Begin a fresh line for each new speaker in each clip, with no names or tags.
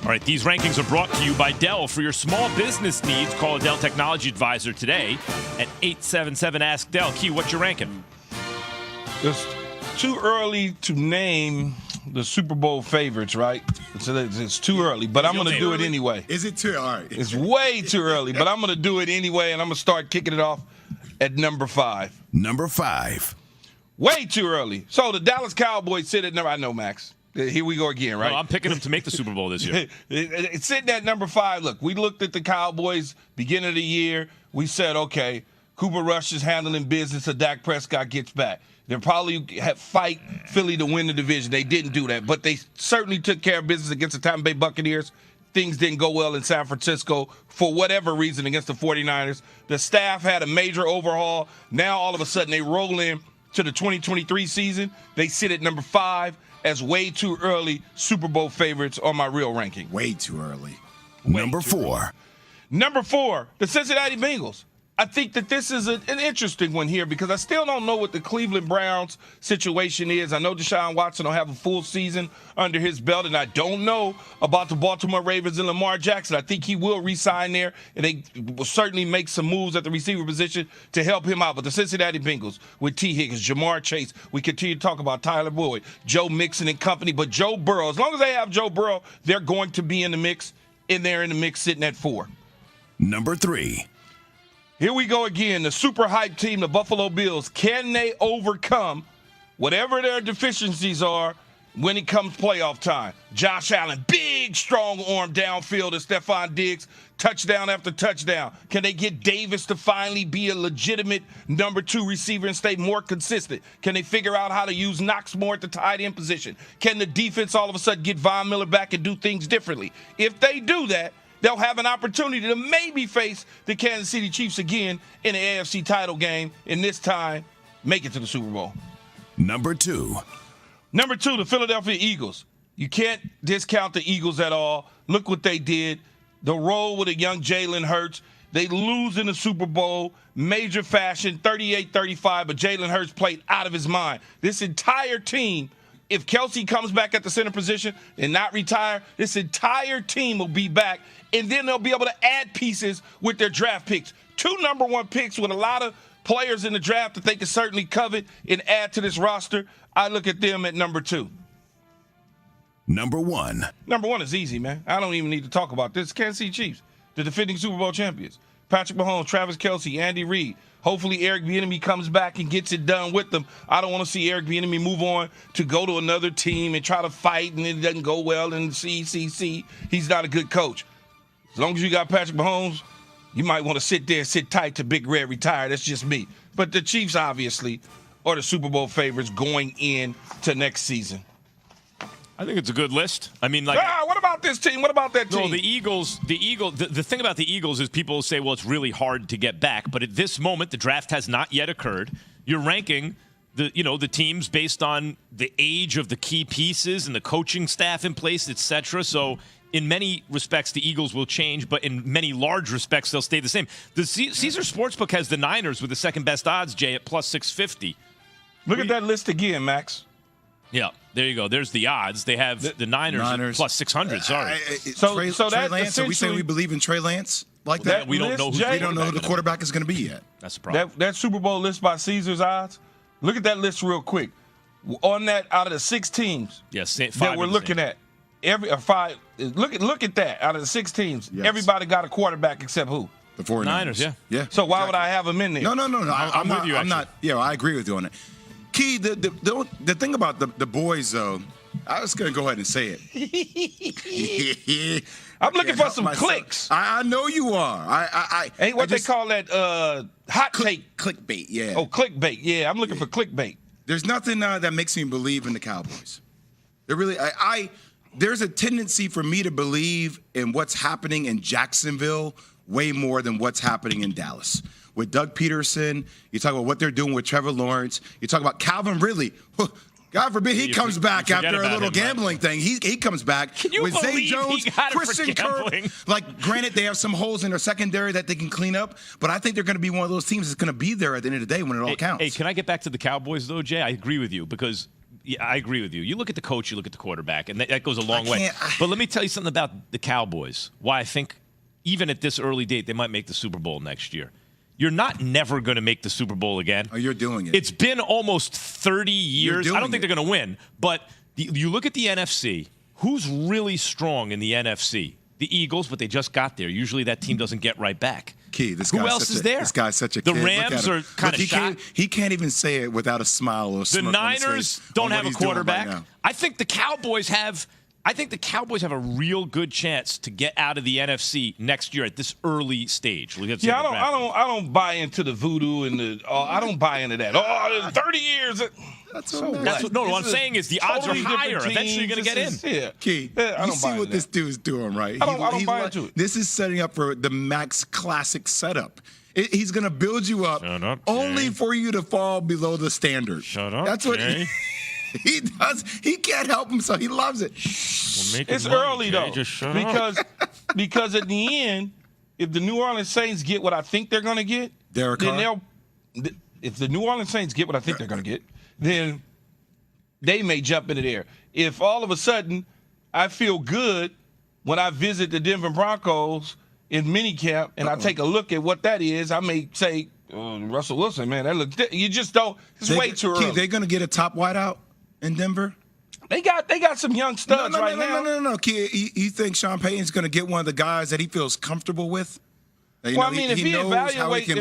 All right, these rankings are brought to you by Dell. For your small business needs, call a Dell Technology Advisor today at 877-ASK-DELL. Key, what's your ranking?
It's too early to name the Super Bowl favorites, right? It's too early, but I'm going to do it anyway.
Is it too? All right.
It's way too early, but I'm going to do it anyway, and I'm going to start kicking it off at number 5.
Number 5.
Way too early. So the Dallas Cowboys sit at number. I know, Max. Here we go again, right?
No, I'm picking them to make the Super Bowl this year.
It's sitting at number 5. Look, we looked at the Cowboys beginning of the year. We said, okay, Cooper Rush is handling business, so Dak Prescott gets back. They'll probably fight Philly to win the division. They didn't do that, but they certainly took care of business against the Tampa Bay Buccaneers. Things didn't go well in San Francisco for whatever reason against the 49ers. The staff had a major overhaul. Now, all of a sudden, they roll in to the 2023 season. They sit at number 5 as way too early Super Bowl favorites on my real ranking.
Way too early.
Number 4.
Number 4, the Cincinnati Bengals. I think that this is an interesting one here because I still don't know what the Cleveland Browns situation is. I know Deshaun Watson will have a full season under his belt, and I don't know about the Baltimore Ravens and Lamar Jackson. I think he will re-sign there, and they will certainly make some moves at the receiver position to help him out. But the Cincinnati Bengals with T. Higgins, Jamar Chase, we continue to talk about Tyler Boyd, Joe Mixon and company, but Joe Burrow, as long as they have Joe Burrow, they're going to be in the mix, and they're in the mix sitting at 4.
Number 3.
Here we go again, the super hype team, the Buffalo Bills. Can they overcome whatever their deficiencies are when it comes playoff time? Josh Allen, big, strong arm downfield to Stephon Diggs, touchdown after touchdown. Can they get Davis to finally be a legitimate number 2 receiver and stay more consistent? Can they figure out how to use Knox more at the tight end position? Can the defense all of a sudden get Von Miller back and do things differently? If they do that, they'll have an opportunity to maybe face the Kansas City Chiefs again in the AFC title game, and this time make it to the Super Bowl.
Number 2.
Number 2, the Philadelphia Eagles. You can't discount the Eagles at all. Look what they did. The role with a young Jalen Hurts. They lose in the Super Bowl, major fashion, 38-35, but Jalen Hurts played out of his mind. This entire team, if Kelsey comes back at the center position and not retire, this entire team will be back, and then they'll be able to add pieces with their draft picks. 2 number 1 picks with a lot of players in the draft that they can certainly covet and add to this roster. I look at them at number 2.
Number 1.
Number 1 is easy, man. I don't even need to talk about this. Kansas City Chiefs, the defending Super Bowl champions. Patrick Mahomes, Travis Kelce, Andy Reid. Hopefully Eric Bieniemy comes back and gets it done with them. I don't want to see Eric Bieniemy move on to go to another team and try to fight and it doesn't go well in CCC. He's not a good coach. As long as you got Patrick Mahomes, you might want to sit there and sit tight to Big Red retire. That's just me. But the Chiefs, obviously, are the Super Bowl favorites going into next season.
I think it's a good list. I mean, like,
what about this team? What about that team?
No, the thing about the Eagles is people say, well, it's really hard to get back. But at this moment, the draft has not yet occurred. You're ranking the teams based on the age of the key pieces and the coaching staff in place, etc. So in many respects, the Eagles will change, but in many large respects, they'll stay the same. The Caesar Sportsbook has the Niners with the second best odds, Jay, at plus 650.
Look at that list again, Max.
Yeah, there you go. There's the odds. They have the Niners plus 600. Sorry.
Trey Lance, are we saying we believe in Trey Lance like that?
We don't know
who the quarterback is going to be yet.
That's the problem.
That Super Bowl list by Caesar's odds, look at that list real quick. On that, out of the 6 teams that we're looking at, look at that. Out of the 6 teams, everybody got a quarterback except who?
The 49ers.
Yeah.
So why would I have them in there?
No.
I'm with you,
I'm not. Yeah, I agree with you on it. Key, the thing about the boys, though, I was going to go ahead and say it.
I'm looking for some clicks.
I know you are.
Ain't what they call that hot take.
Clickbait, yeah.
Oh, clickbait. Yeah, I'm looking for clickbait.
There's nothing that makes me believe in the Cowboys. There really, there's a tendency for me to believe in what's happening in Jacksonville way more than what's happening in Dallas. With Doug Peterson, you talk about what they're doing with Trevor Lawrence. You talk about Calvin Ridley. God forbid he comes back after a little gambling thing. He comes back.
Can you
with
believe
Zay Jones,
he got it
Christian
for gambling?
Kirk. Like, granted, they have some holes in their secondary that they can clean up, but I think they're going to be one of those teams that's going to be there at the end of the day when it all counts.
Hey, can I get back to the Cowboys, though, Jay? I agree with you because Yeah, I agree with you. You look at the coach, you look at the quarterback, and that goes a long way. But let me tell you something about the Cowboys, why I think even at this early date they might make the Super Bowl next year. You're not never going to make the Super Bowl again.
Oh, you're doing it.
It's been almost 30 years. I don't think they're going to win. But you look at the NFC, who's really strong in the NFC? The Eagles, but they just got there. Usually that team doesn't get right back.
Key,
Who else is there?
This guy's such a
The
kid.
Rams are kind of shot.
He can't even say it without a smile or a
The
smirk on his
Niners
face
don't
on what
have a
he's doing
quarterback.
right now.
I think the Cowboys have a real good chance to get out of the NFC next year at this early stage.
Yeah, I don't buy into the voodoo and I don't buy into that. 30 years.
That's
what I'm saying is the odds are higher. Eventually, you're going to get in.
Yeah.
Key, you see what this dude's doing, right?
I don't buy into it.
This is setting up for the Max Classic setup. He's going to build you up, only for you to fall below the standard.
Shut up,
That's what
Jay.
he does. He can't help himself. He loves it.
It's early, though. Because at the end, if the New Orleans Saints get what I think they're going to get, if the New Orleans Saints get what I think they're going to get, then they may jump into there. If all of a sudden I feel good when I visit the Denver Broncos in minicamp and I take a look at what that is, I may say, Russell Wilson, man, that looks. You just don't. It's way too early.
They're going to get a top wideout in Denver.
They got some young studs right now.
No. Kid, you think Sean Payton's going to get one of the guys that he feels comfortable with?
Well, I mean, if he evaluates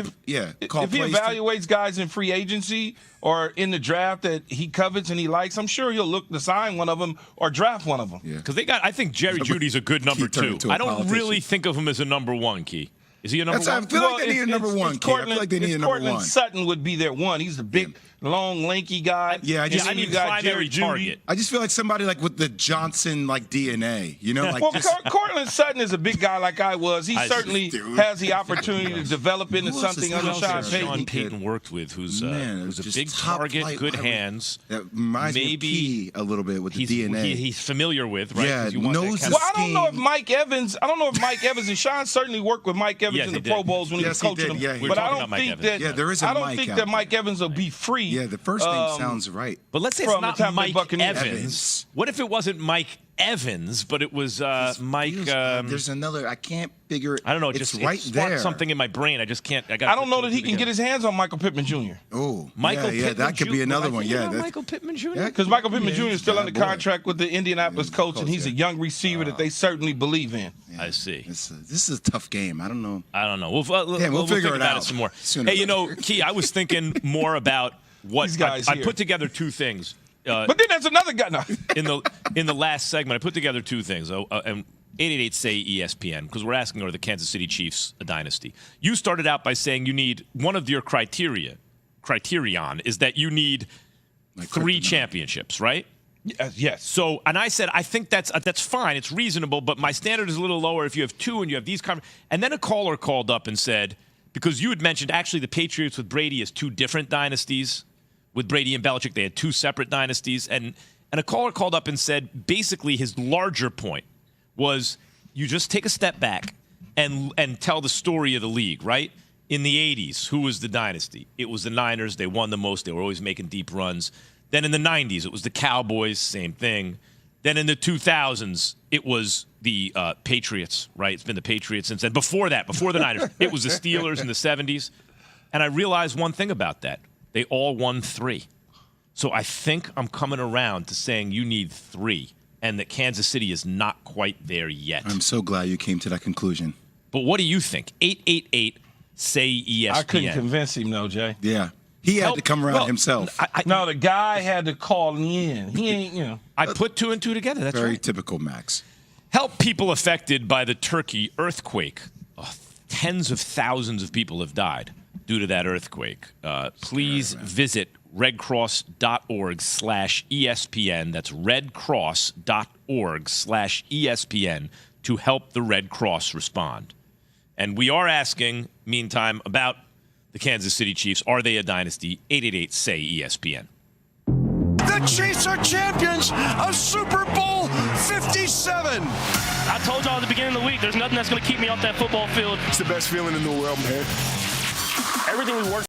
guys in free agency or in the draft that he covets and he likes, I'm sure he'll look to sign one of them or draft one of them.
Yeah, because I think Jerry Jeudy's a good number 2. I don't really think of him as a number 1, Key. Is he a number 1?
I feel like they need a number 1, Key. I feel like they need a number 1.
Courtland Sutton would be their 1. He's the big, long, lanky guy.
Yeah, I
mean, primary target.
I just feel like somebody like with the Johnson DNA, you know? Like
well, Courtland Sutton is a big guy like I was. He certainly has the opportunity to develop into something under Sean Payton.
Sean Payton worked with, who's a big target, good hands.
That reminds me of Key a little bit with the DNA.
He's familiar with, right?
Yeah,
I don't know if Mike Evans and Sean certainly worked with Mike Evans in the Pro Bowls when he was coaching them. But I don't think that Mike Evans will be free.
Yeah, the first name sounds right.
But let's say it's not Mike Evans. What if it wasn't Mike Evans, but it was Mike?
There's another. I can't figure it.
I don't know.
It's right there.
Something in my brain. I just can't.
I don't know that he can get his hands on Michael Pittman Jr.
Oh,
Michael Pittman
that could be another one. Yeah,
Michael Pittman Jr.
Yeah, because Michael Pittman Jr. is still under contract with the Indianapolis Colts, and he's a young receiver that they certainly believe in.
Yeah, I see.
This is a tough game. I don't know.
We'll
figure it out
some more. Hey, Key, I was thinking more about what
these guys
I put together 2 things.
But then there's another guy. No.
in the last segment, I put together 2 things. And 888 say ESPN, because we're asking, are the Kansas City Chiefs a dynasty? You started out by saying you need one of your criterion is that you need 3 championships, right?
Yes.
So, and I said I think that's fine. It's reasonable, but my standard is a little lower if you have 2 and you have these. And then a caller called up and said, because you had mentioned actually the Patriots with Brady is 2 different dynasties. With Brady and Belichick, they had 2 separate dynasties. And a caller called up and said basically his larger point was you just take a step back and tell the story of the league, right? In the 80s, who was the dynasty? It was the Niners. They won the most. They were always making deep runs. Then in the 90s, it was the Cowboys, same thing. Then in the 2000s, it was the Patriots, right? It's been the Patriots since then. Before that, before the Niners, it was the Steelers in the 70s. And I realized one thing about that. They all won 3. So I think I'm coming around to saying you need 3 and that Kansas City is not quite there yet.
I'm so glad you came to that conclusion.
But what do you think? 888 say ESPN.
I couldn't convince him, no, Jay.
Yeah. He had to come around himself.
No, the guy had to call me in. He ain't,
I put 2 and 2 together. That's
very
right.
typical, Max.
Help people affected by the Turkey earthquake. Tens of thousands of people have died due to that earthquake. Please visit redcross.org/ESPN. That's redcross.org/ESPN to help the Red Cross respond. And we are asking, meantime, about the Kansas City Chiefs. Are they a dynasty? 888 say ESPN.
The Chiefs are champions of Super Bowl 57.
I told y'all at the beginning of the week, there's nothing that's going to keep me off that football field.
It's the best feeling in the world, man.
Everything we worked